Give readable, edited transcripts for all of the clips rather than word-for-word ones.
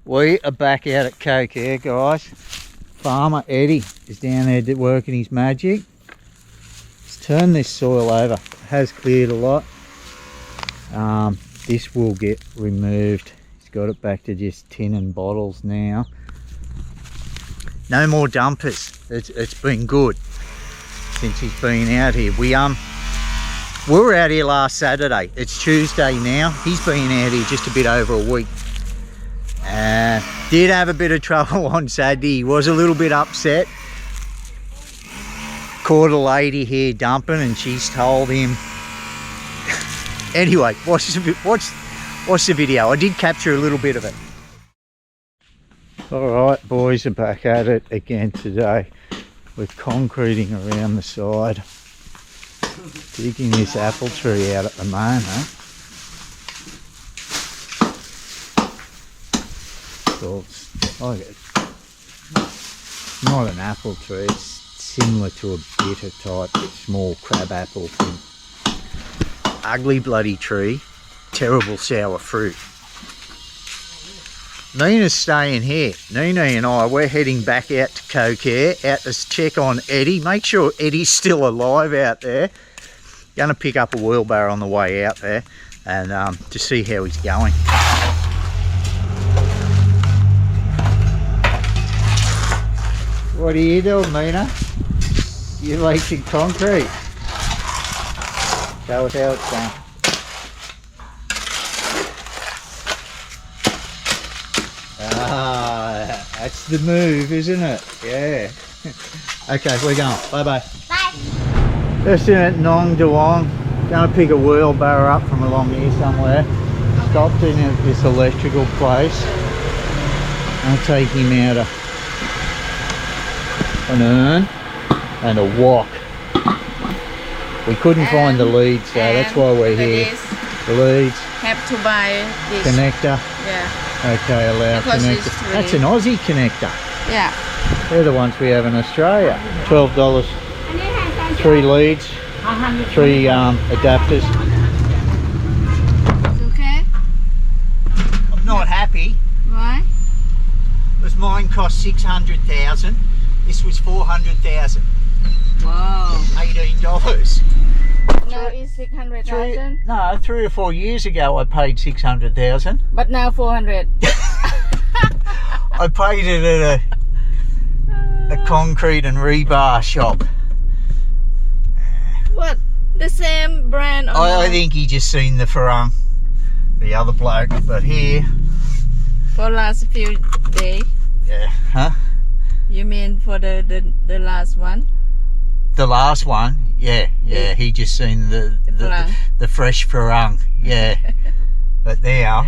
We are back out at Kokhea, guys. Farmer Eddie is down there working his magic. He's turned this soil over. It has cleared a lot. This will get removed. He's got it back to just tin and bottles now. No more dumpers. It's been good since he's been out here. We were out here last Saturday. It's Tuesday now. He's been out here just a bit over a week. Did have a bit of trouble on Saturday. He was a little bit upset. Caught a lady here dumping and she's told him. Anyway, watch the video. I did capture a little bit of it. Alright, boys are back at it again today. We're concreting around the side. Digging this apple tree out at the moment. So it's not an apple tree, it's similar to a bitter type, small crab apple thing. Ugly bloody tree, terrible sour fruit. Neenee's staying here. Neenee and I, we're heading back out to Kokhea, out to check on Eddie, make sure Eddie's still alive out there. Gonna pick up a wheelbarrow on the way out there and to see how he's going. What are you doing, Neenee? You making concrete? Show us how it's done. Ah, that's the move, isn't it? Yeah. Okay, we're going. Bye-bye. Bye. Just in at Nong Duong. Gonna pick a wheelbarrow up from along here somewhere. Stopped in at this electrical place. I'll take him out an urn and a wok. We couldn't find the leads, so that's why we're here. The leads. Have to buy this connector. Yeah. Okay, allow connector. That's an Aussie connector. Yeah. They're the ones we have in Australia. $12. 3 leads. 3 adapters. It's okay? I'm not happy. Why? Because mine cost 600,000. This was 400,000. Wow. $18. Now it's 600,000. No, 3 or 4 years ago I paid 600,000. But now 400. I paid it at a concrete and rebar shop. What? The same brand? Or I think he just seen the Farang, the other bloke, but here. For last few days. Yeah. Huh? You mean for the last one? The last one, yeah. He just seen the fresh Farang, yeah. But now,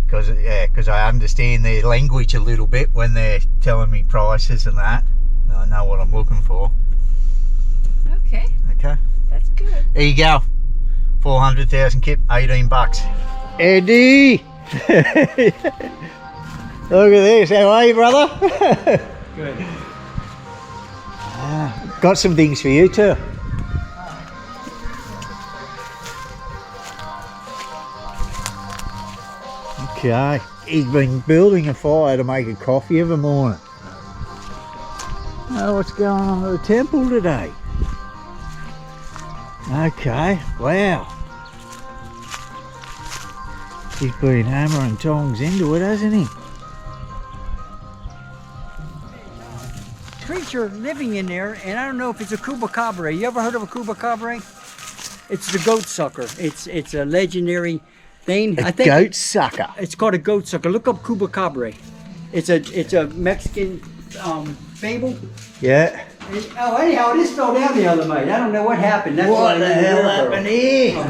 because I understand their language a little bit when they're telling me prices and that, I know what I'm looking for. Okay. Okay. That's good. There you go. 400,000 kip, $18. Eddie! Look at this. How are you, brother? Good. Got some things for you too. Okay, he's been building a fire to make a coffee every morning. Oh, what's going on at the temple today? Okay, wow. He's been hammering tongs into it, hasn't he? Creature living in there, and I don't know if it's a Chupacabra. You ever heard of a Chupacabra? It's the goat sucker. It's a legendary thing. I think goat sucker. It's called a goat sucker. Look up Chupacabra. It's a Mexican fable. Yeah. Oh, anyhow, this fell down the other night. I don't know what happened. That's What the hell happened here?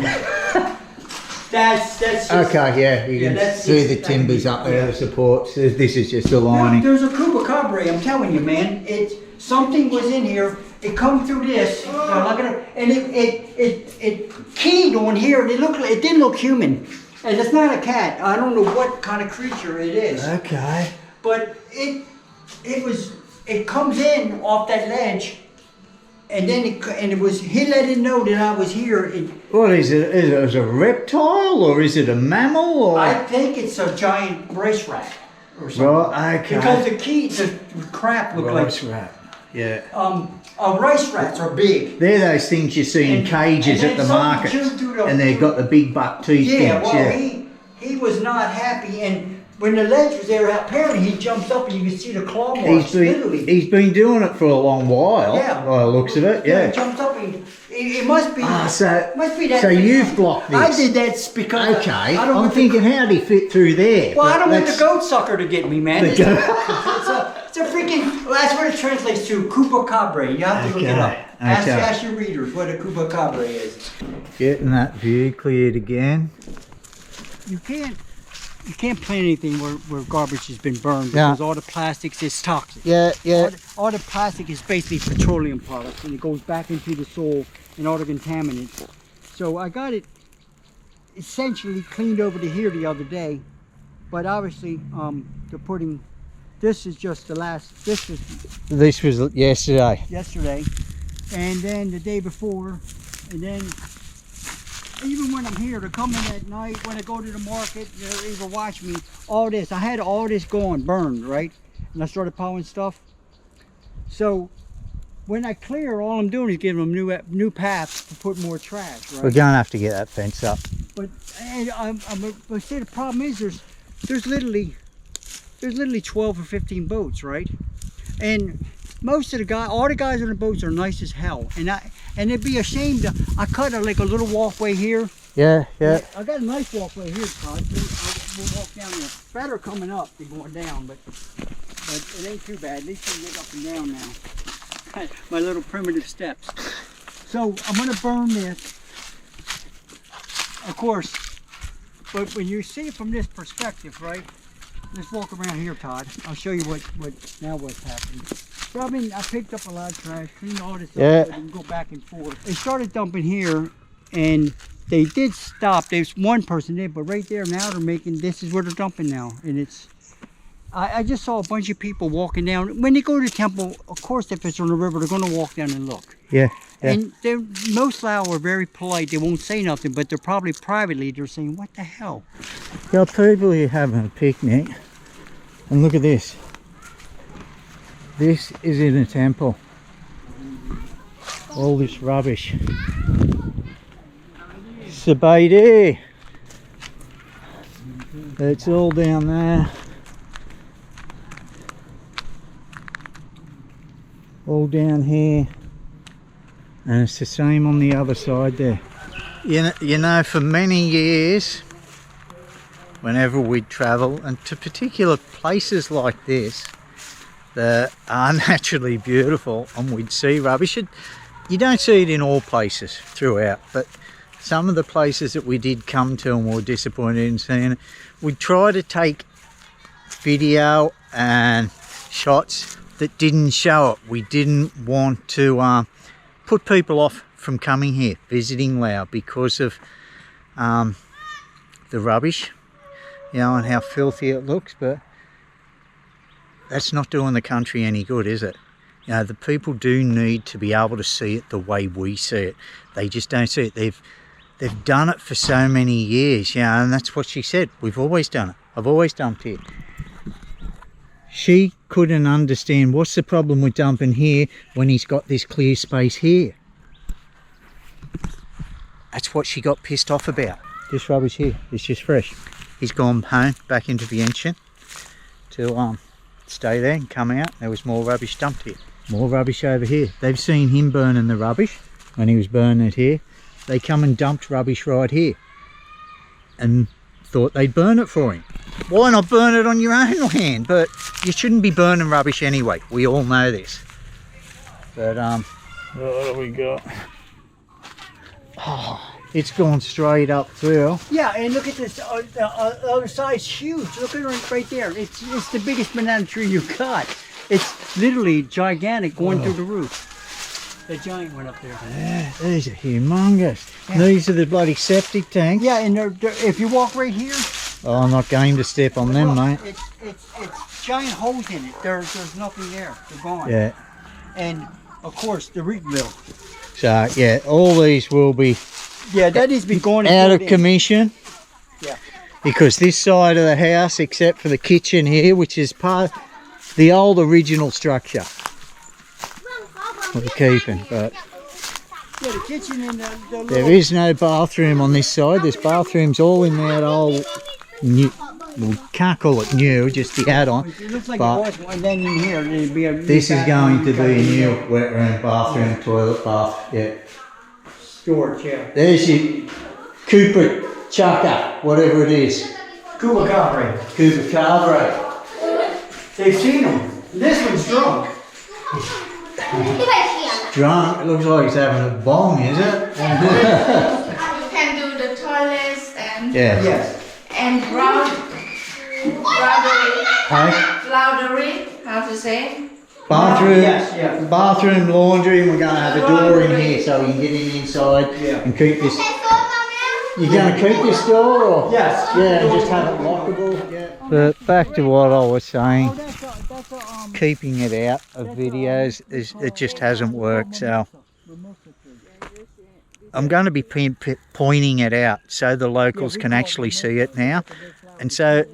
That's just, okay, yeah, you can see the timbers up there, the supports. This is just a lining. There's a Chupacabra, I'm telling you, man. Something was in here. It come through this, and it keyed on here. And it didn't look human, and it's not a cat. I don't know what kind of creature it is. Okay. But it comes in off that ledge. And then he let it know that I was here. What is it? Is it a reptile or is it a mammal? Or? I think it's a giant race rat. or something. Right, okay. Because the crap look Rice like rat. Yeah. rice rats are big. They're those things you see in cages and at the then market, something chewed through and they've got the big buck teeth Yeah, things. well, Yeah. he was not happy, and when the ledge was there, apparently he jumps up and you can see the claw marks, literally. He's been doing it for a long while, Yeah. by the looks of it, Yeah, yeah. he jumps up and it must be. Must be that. So you've blocked this. I did that because Okay, I don't I'm want thinking, how did he fit through there? Well, But I don't want the that's- goat sucker to get me, man. The It's a freaking. Well, that's what it translates to. Chupacabra. You have to look it up. Okay, Ask your readers what a chupacabra is. Getting that view cleared again. You can't plant anything where garbage has been burned Yeah. because all the plastics is toxic. Yeah, yeah. All the plastic is basically petroleum products, and it goes back into the soil and all the contaminants. So I got it essentially cleaned over to here the other day, but obviously they're putting. This is just the last. This was yesterday. yesterday, and then the day before, and then. Even when I'm here, to come in at night, when I go to the market, they'll either watch me, all this. I had all this going, burned, right? And I started plowing stuff. So, when I clear, all I'm doing is giving them new paths to put more trash, right? We're going to have to get that fence up. But but see, the problem is there's literally 12 or 15 boats, right? And most of all the guys on the boats are nice as hell, and it'd be a shame to. I cut like a little walkway here. Yeah, yeah. I got a nice walkway here, Todd. We'll walk down there. Better coming up than going down, but it ain't too bad. At least we can get up and down now. My little primitive steps. So I'm gonna burn this, of course. But when you see it from this perspective, right? Let's walk around here, Todd. I'll show you what's happening. So I picked up a lot of trash, cleaned all this up, so we can go back and forth. They started dumping here, and they did stop. There's one person there, but right there now they're making. This is where they're dumping now, and it's. I just saw a bunch of people walking down. When they go to the temple, of course, if it's on the river, they're going to walk down and look. Yeah. Yeah. And most Lao are very polite. They won't say nothing, but they're probably privately they're saying, "What the hell?" Got people here having a picnic, and look at this. This is in a temple. All this rubbish. S.E.Asia. It's all down there. All down here. And it's the same on the other side there. You know, for many years, whenever we'd travel, and to particular places like this, that are naturally beautiful, and we'd see rubbish. You don't see it in all places throughout, but some of the places that we did come to and were disappointed in seeing it, we'd try to take video and shots that didn't show it. We didn't want to put people off from coming here, visiting Laos, because of the rubbish, you know, and how filthy it looks, but that's not doing the country any good, is it? You know, the people do need to be able to see it the way we see it. They just don't see it. They've done it for so many years, you know, and that's what she said. We've always done it. I've always dumped here. She couldn't understand what's the problem with dumping here when he's got this clear space here. That's what she got pissed off about. This rubbish here, it's just fresh. He's gone home, back into Vientiane to stay there and come out. There was more rubbish dumped here. More rubbish over here. They've seen him burning the rubbish when he was burning it here. They come and dumped rubbish right here and thought they'd burn it for him. Why not burn it on your own land? But you shouldn't be burning rubbish anyway. We all know this. But what have we got? Oh, it's gone straight up through. Yeah, and look at this. The other side's huge. Look at it right there. It's the biggest banana tree you've got. It's literally gigantic, going through the roof. The giant went up there. Yeah, these are humongous. Yeah. These are the bloody septic tanks. Yeah, and if you walk right here. Oh, I'm not going to step on them, mate. It's giant holes in it. There's nothing there. They're gone. Yeah. And of course the root mill. So yeah, all these will be. Yeah, that has been going out of commission. Yeah. because this side of the house, except for the kitchen here, which is part of the old original structure, we're keeping, but Yeah, the kitchen and the there is no bathroom on this side. There's bathrooms all in that old new, we can't call it new, just the add-on. It looks like But it was one. Then in here, there'd be a. this is going to be a new wet room, bathroom, toilet, bath. Yeah. storage. Yeah. There's your Cooper Chaka, whatever it is. Cuba Cabre. Cooper Cabre. They've seen them. This one's drunk. Drunk. It looks like he's having a bong, is it? You can do the toilets and Yeah. Yes. and laudery, how to say? Bathroom. Yes, yeah. Bathroom, laundry, and we're going to have a door in here so we can get in inside Yeah. and keep this. You're going to keep this door, or? Yes. Yeah, and just have it lockable. Yeah. But back to what I was saying, keeping it out of videos is it just hasn't worked. So I'm going to be pointing it out so the locals can actually see it now, and so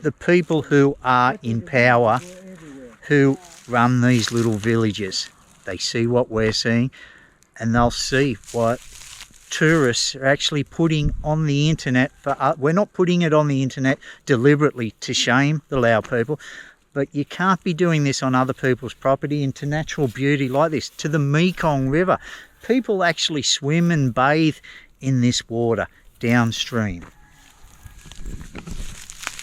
the people who are in power, who run these little villages, they see what we're seeing, and they'll see what tourists are actually putting on the internet. We're not putting it on the internet deliberately to shame the Lao people, but you can't be doing this on other people's property into natural beauty like this, to the Mekong River. People actually swim and bathe in this water downstream.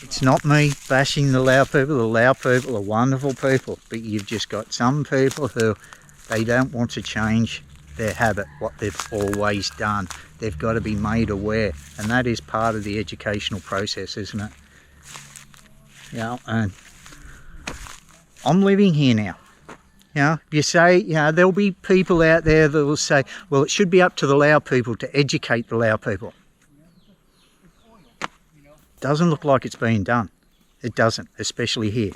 It's not me bashing the Lao people. The Lao people are wonderful people, but you've just got some people who they don't want to change their habit, what they've always done. They've got to be made aware, and that is part of the educational process, isn't it? Yeah, and I'm living here now. You know, if you say, you know, there'll be people out there that will say, well, it should be up to the Lao people to educate the Lao people. Doesn't look like it's being done. It doesn't, especially here.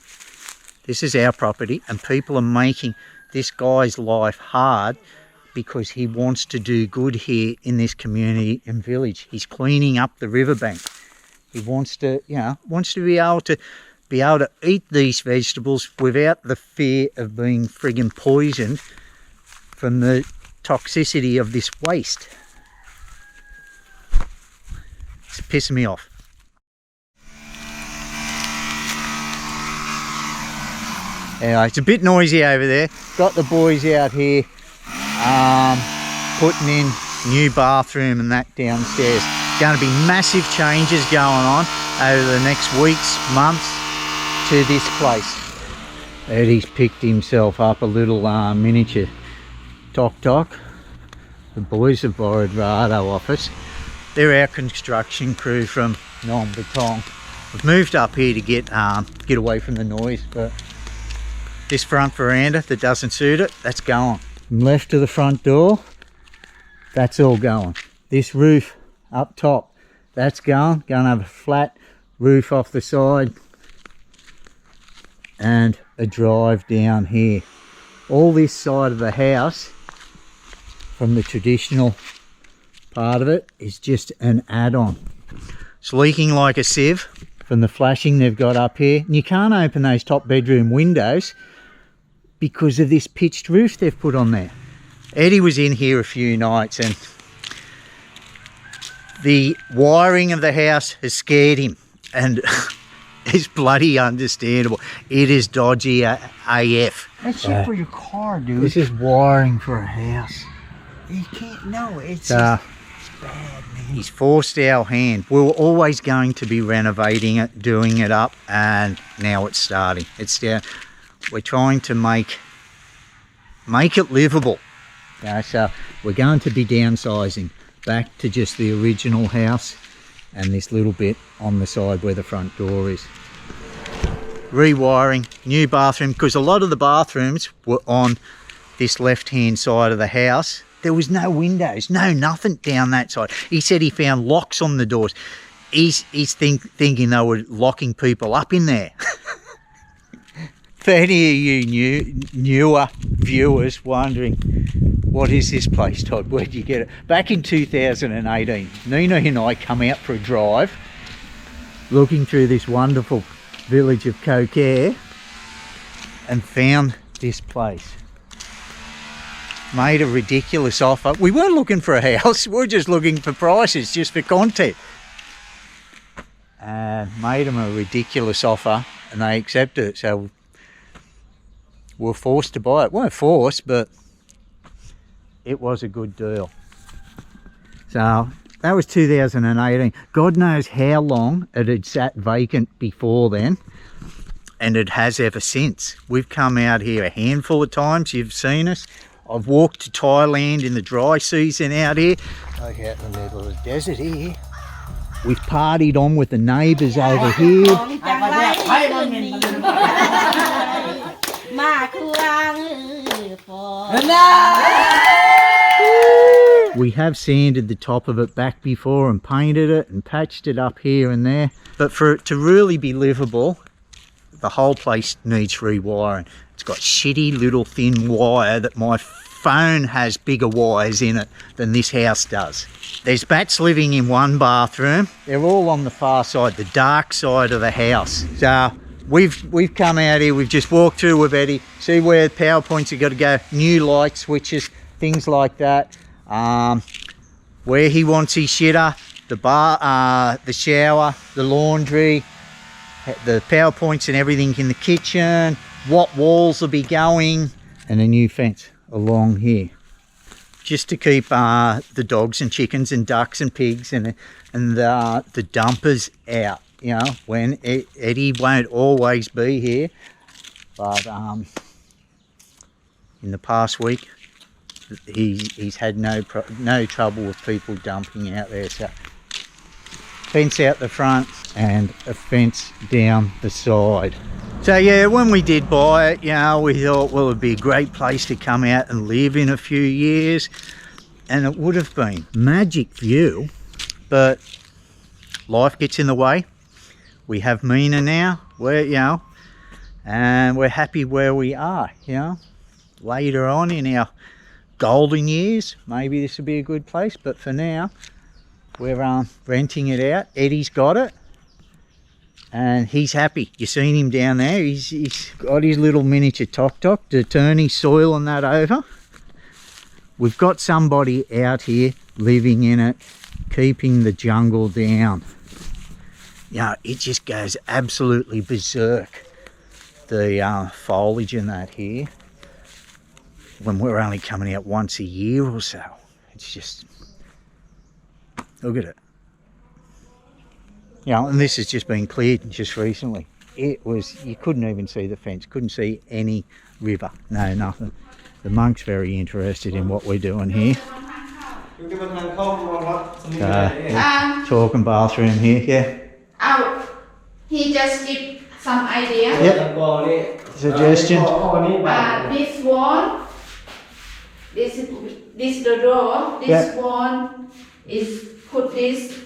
This is our property, and people are making this guy's life hard because he wants to do good here in this community and village. He's cleaning up the riverbank. He wants to, you know, be able to eat these vegetables without the fear of being friggin' poisoned from the toxicity of this waste. It's pissing me off. Anyway, it's a bit noisy over there. Got the boys out here putting in new bathroom and that downstairs. Going to be massive changes going on over the next weeks, months to this place. Eddie's picked himself up a little miniature tok-tok. The boys have borrowed Rado off us. They're our construction crew from Nong Batong. We've moved up here to get away from the noise, but this front veranda that doesn't suit it, that's going. From left to the front door, that's all going. This roof up top, that's going. Going to have a flat roof off the side and a drive down here. All this side of the house, from the traditional part of it, is just an add-on. It's leaking like a sieve from the flashing they've got up here. And you can't open those top bedroom windows because of this pitched roof they've put on there. Eddie was in here a few nights and the wiring of the house has scared him, and it's bloody understandable. It is dodgy AF. That's shit for your car, dude. This is wiring for a house. You can't know. It's bad, man. He's forced our hand. We were always going to be renovating it, doing it up, and now it's starting. It's down. We're trying to make it livable. So we're going to be downsizing back to just the original house and this little bit on the side where the front door is. Rewiring, new bathroom, because a lot of the bathrooms were on this left-hand side of the house. There was no windows, no nothing down that side. He said he found locks on the doors. He's thinking they were locking people up in there. For any of you newer viewers wondering, what is this place, Todd? Where'd you get it? Back in 2018, Neenee and I come out for a drive looking through this wonderful village of Kokhea and found this place. Made a ridiculous offer. We weren't looking for a house, we were just looking for prices, just for content. And made them a ridiculous offer and they accepted it, so we were forced to buy it. We weren't forced, but it was a good deal. So that was 2018. God knows how long it had sat vacant before then, and it has ever since. We've come out here a handful of times, you've seen us. I've walked to Thailand in the dry season out here. Look out in the middle of the desert here. We've partied on with the neighbours over here. We have sanded the top of it back before and painted it and patched it up here and there. But for it to really be livable, the whole place needs rewiring. It's got shitty little thin wire that my phone has bigger wires in it than this house does. There's bats living in one bathroom. They're all on the far side, the dark side of the house. So we've come out here, we've just walked through with Eddie, see where the power points have got to go, new light switches, things like that. Where he wants his shitter, the bar, the shower, the laundry, the power points and everything in the kitchen, what walls will be going, and a new fence along here, just to keep the dogs and chickens and ducks and pigs and the dumpers out. You know, when Eddie won't always be here, but in the past week he's had no trouble with people dumping out there. So fence out the front and a fence down the side. So yeah, when we did buy it, you know, we thought, well, it'd be a great place to come out and live in a few years, and it would have been magic view, but life gets in the way. We have Neenee now, and we're happy where we are, you know. Later on in our golden years, maybe this will be a good place, but for now, we're renting it out. Eddie's got it, and he's happy. You've seen him down there. He's got his little miniature tok-tok to turn his soil and that over. We've got somebody out here living in it, keeping the jungle down. You know, it just goes absolutely berserk, the foliage in that here, when we're only coming out once a year or so. It's just, look at it. You know, and this has just been cleared just recently. It was, you couldn't even see the fence, couldn't see any river, no, nothing. The monk's very interested in what we're doing here. Talking bathroom here, yeah. He just give some idea. Yep. Suggestion. This one, this the door. This one is put this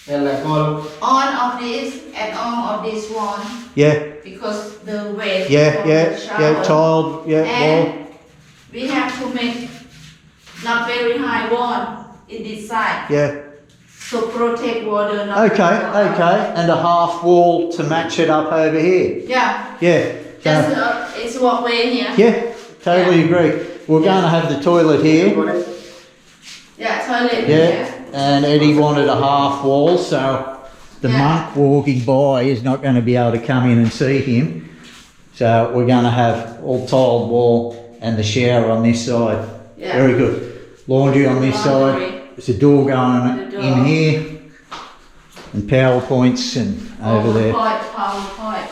on of this and on of this one. Yeah. Because the weight. Yeah. Tiled. Yeah. And wall. we have to make not very high wall in this side. Yeah. So protect water. Not Okay. And a half wall to match it up over here. Yeah. Yeah. Just it's walkway here. Yeah. Totally agree. We're going to have the toilet here. Yeah, toilet Yeah. here. And Eddie wanted a half wall, so the monk walking by is not going to be able to come in and see him. So we're going to have all tiled wall and the shower on this side. Yeah. Very good. Laundry on this side. There's a door going in here, and power points and over there. Power point.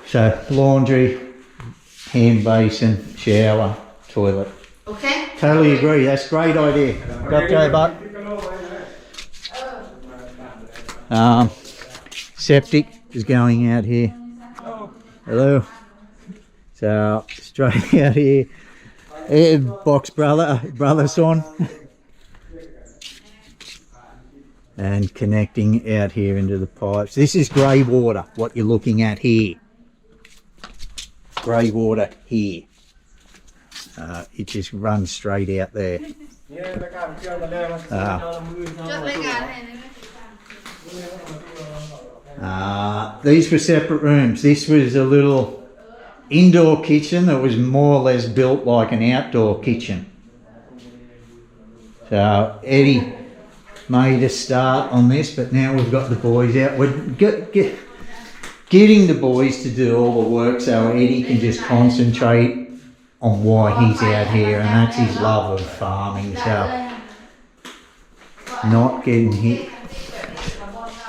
So laundry, hand basin, shower, toilet. Okay. Totally agree. That's a great idea. Got to, Buck. Septic is going out here. Hello. So straight out here. Box brother son. And connecting out here into the pipes. This is grey water, what you're looking at here. Grey water here. It just runs straight out there. These were separate rooms. This was a little indoor kitchen that was more or less built like an outdoor kitchen. So Eddie made a start on this, but now we've got the boys out. We're getting the boys to do all the work so Eddie can just concentrate on why he's out here, and that's his love of farming. So not getting him.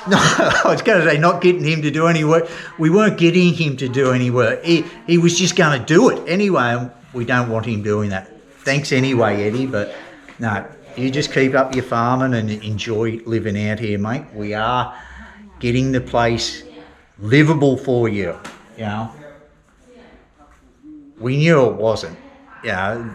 No, I was going to say not getting him to do any work. We weren't getting him to do any work. He was just going to do it anyway, and we don't want him doing that. Thanks anyway, Eddie, but no, you just keep up your farming and enjoy living out here, mate. We are getting the place livable for you, you know. We knew it wasn't, you know.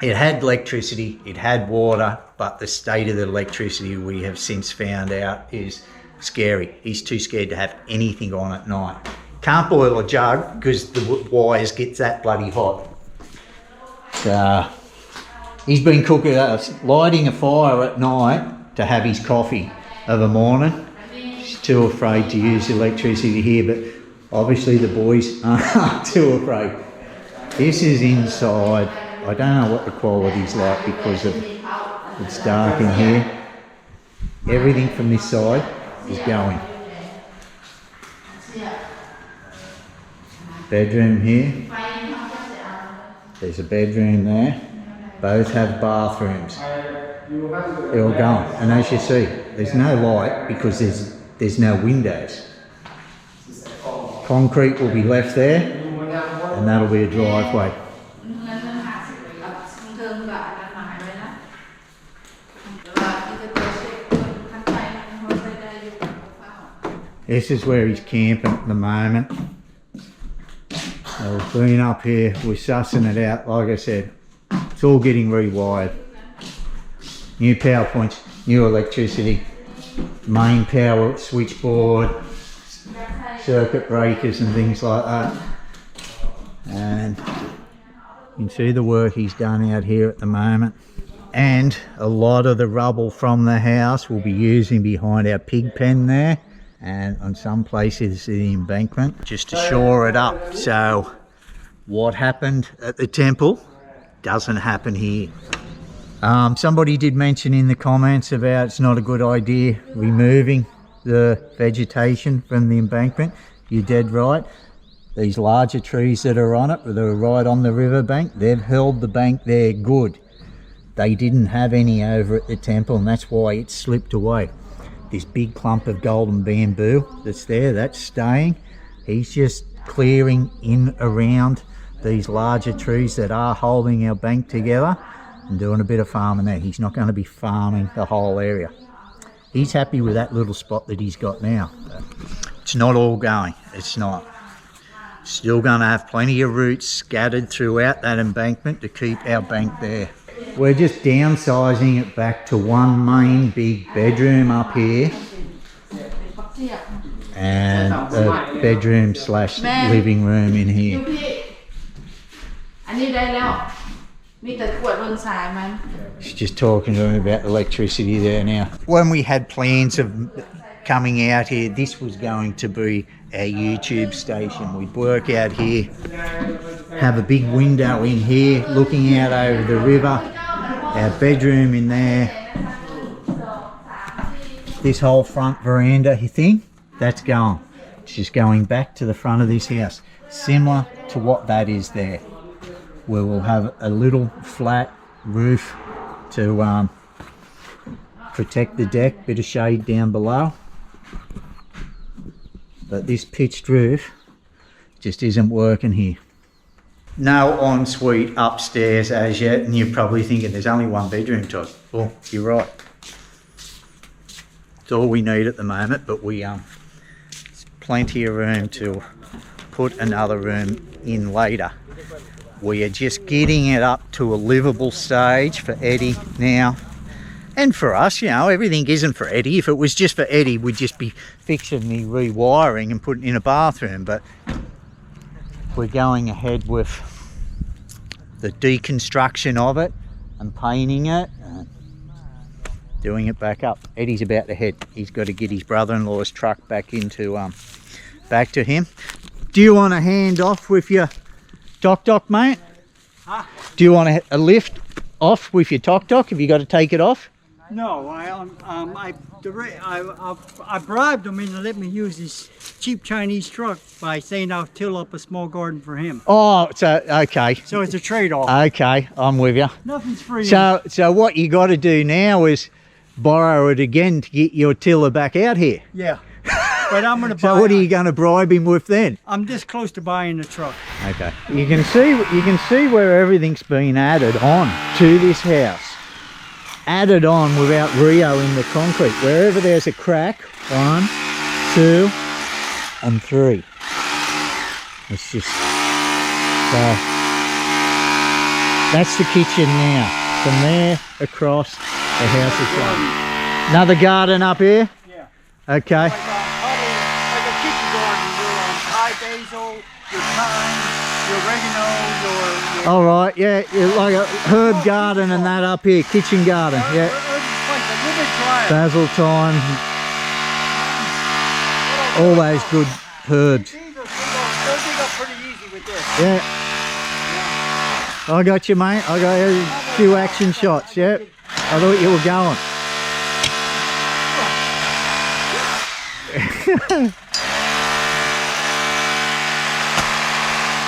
It had electricity, it had water, but the state of the electricity we have since found out is scary. He's too scared to have anything on at night. Can't boil a jug because the wires get that bloody hot. So he's been lighting a fire at night to have his coffee of a morning. He's too afraid to use electricity here, but obviously the boys aren't too afraid. This is inside. I don't know what the quality's like because it's dark in here. Everything from this side is going. Bedroom here. There's a bedroom there. Both have bathrooms. They're all going. And as you see, there's no light because there's no windows. Concrete will be left there, and that'll be a driveway. This is where he's camping at the moment. So we've been up here, we're sussing it out. Like I said, it's all getting rewired. New power points, new electricity, main power switchboard, circuit breakers and things like that. And you can see the work he's done out here at the moment. And a lot of the rubble from the house we'll be using behind our pig pen there. And on some places the embankment just to shore it up, so what happened at the temple doesn't happen here. Somebody did mention in the comments about it's not a good idea removing the vegetation from the embankment. You're dead right. These larger trees that are on it, that are right on the riverbank, they've held the bank there good. They didn't have any over at the temple, and that's why it slipped away. This big clump of golden bamboo that's there, that's staying. He's just clearing in around these larger trees that are holding our bank together and doing a bit of farming there. He's not going to be farming the whole area. He's happy with that little spot that he's got now. It's not all going, it's not. Still going to have plenty of roots scattered throughout that embankment to keep our bank there. We're just downsizing it back to one main big bedroom up here and a bedroom slash living room in here. She's just talking to him about electricity there now. When we had plans of coming out here, this was going to be our YouTube station. We'd work out here, have a big window in here looking out over the river, our bedroom in there, this whole front veranda thing, that's gone. It's just going back to the front of this house, similar to what that is there. We will have a little flat roof to protect the deck, bit of shade down below. But this pitched roof just isn't working here. No ensuite upstairs as yet, and you're probably thinking there's only one bedroom, Todd. Well, you're right. It's all we need at the moment, but there's plenty of room to put another room in later. We are just getting it up to a livable stage for Eddie now. And for us, you know, everything isn't for Eddie. If it was just for Eddie, we'd just be fixing the rewiring and putting in a bathroom. But we're going ahead with the deconstruction of it and painting it. doing it back up. Eddie's about to head. He's got to get his brother-in-law's truck back into back to him. Do you want to hand off with your tok, mate? Huh? Do you want a lift off with your tok? Have you got to take it off? No, I bribed him into letting me use his cheap Chinese truck by saying I'll till up a small garden for him. Oh, so okay. So it's a trade-off. Okay, I'm with you. Nothing's free. So what you got to do now is borrow it again to get your tiller back out here. Yeah. But I'm going to buy. So what are you going to bribe him with then? I'm this close to buying the truck. Okay. You can see where everything's been added on to this house. Added on without Rio in the concrete. Wherever there's a crack, 1, 2, and 3. It's just so. That's the kitchen now. From there across, the house is done. Another garden up here. Yeah. Okay. Like a kitchen garden. Your Thai basil, your thyme, your oregano, your All right, yeah, like a herb garden and that up here, kitchen garden, yeah. Basil, thyme, all those good herbs. They'll dig up pretty easy with this. Yeah. I got you, mate. I got a few action shots, yeah. I thought you were going.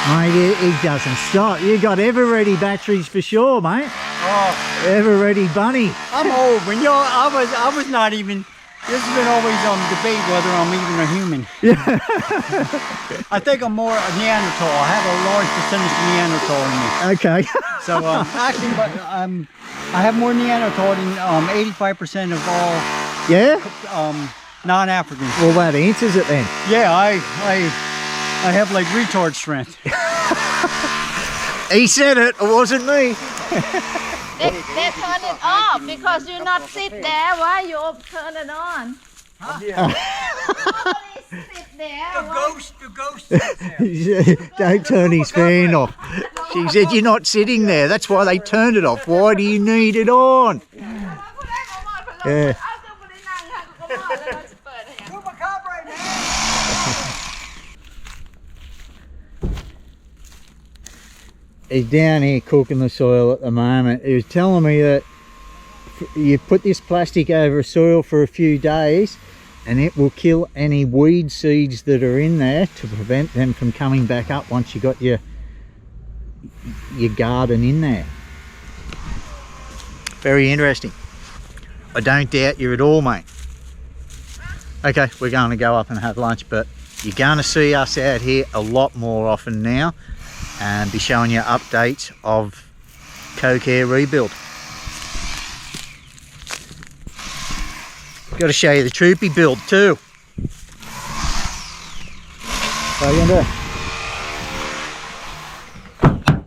Mate, he doesn't stop. You got ever-ready batteries for sure, mate. Oh, Ever-ready bunny. I'm old. When I was not even. This has been always debate whether I'm even a human. Yeah. I think I'm more a Neanderthal. I have a large percentage of Neanderthal in me. Okay. So actually, but I have more Neanderthal than 85% of all Yeah? non-Africans. Well, that answers it then. Yeah, I have like retard strength. He said it. It wasn't me. They turn it off because you not sit there. Why you turn it on? Yeah. Only sit there. The ghost is there. Don't turn his fan off. She said, you're not sitting there. That's why they turned it off. Why do you need it on? Yeah. He's down here cooking the soil at the moment. He was telling me that you put this plastic over soil for a few days and it will kill any weed seeds that are in there to prevent them from coming back up once you got your garden in there. Very interesting. I don't doubt you at all, mate. Okay, we're going to go up and have lunch, but you're going to see us out here a lot more often now and be showing you updates of Kokhea rebuild. Got to show you the troopy build too. What are you going to do?